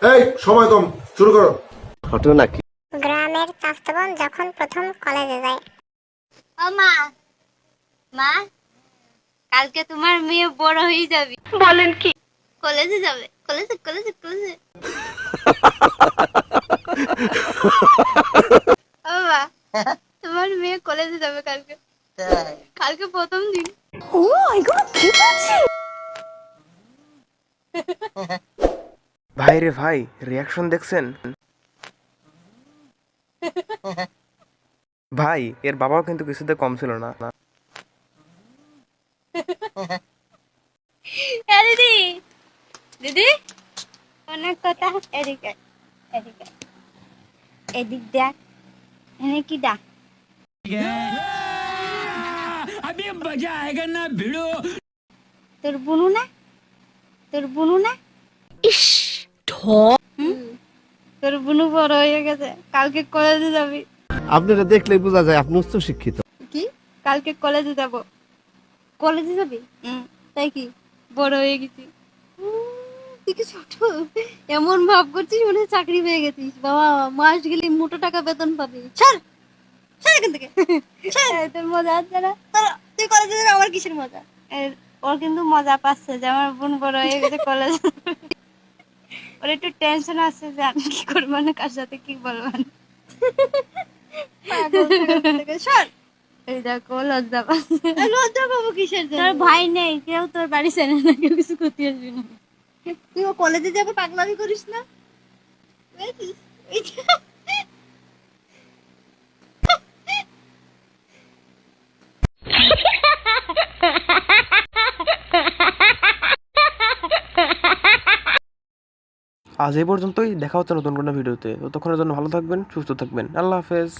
এই সময় কম, শুরু করো। ঘটনা কি? গ্রামের চাচাতো বোন যখন প্রথম কলেজে যায়। ও মা, মা, কালকে তোমার মেয়ে বড় হয়ে যাবে। বলেন কি? কলেজে যাবে, কলেজে কলেজে কলেজে। ও মা, তোমার মেয়ে কলেজে যাবে কালকে। কালকে প্রথম দিন। ও এগুলো কি বলছে? ভাই রে ভাই, রিয়াকশন দেখছেন? ভাই এর বাবাও কিন্তু কিছুতে কম ছিল না। দিদি, দিদি, অনেক কথা। এদিকে, এদিকে, এদিক দেখ, এনে কি ডাক? তোর বুনু না, তোর বুনু না। ইস তোর বুনু বড় হয়ে গেছে, কালকে কলেজে যাবি। আপনারা দেখলে বোঝা যায় আপনি উচ্চ শিক্ষিত। কি? কালকে কলেজে যাব। কলেজে যাবি? তাই কি বড় হয়ে গেছি? তুই কি ছোট? এমন ভাব করছিস মনে হয় চাকরি পেয়ে গেছিস। বাবা, মাস গেলে মোটা টাকা বেতন পাবি। ছাড়, ছাড় এখান থেকে। তোর মজা আছে না? তুই কলেজে যাবি, আমার কিসের মজা? ওর কিন্তু মজা পাচ্ছে যে আমার বোন বড় হয়ে গেছে, কলেজ। ওর একটু টেনশন আছে যে আমি কি করবো না, কার সাথে কি বলবো না। এই দেখো লজ্জা পাচ্ছে। লজ্জা পাবো কিসের জন্য? তোর ভাই নেই, কেউ তোর বাড়ি চেনে না, কেউ কিছু করতে আসবি না। তুই কলেজে যাবে, পাগলামি করিস না। আজ এই পর্যন্তই, দেখা হচ্ছে নতুন কোনো ভিডিওতে। ততক্ষণের জন্য ভালো থাকবেন, সুস্থ থাকবেন। আল্লাহ হাফেজ।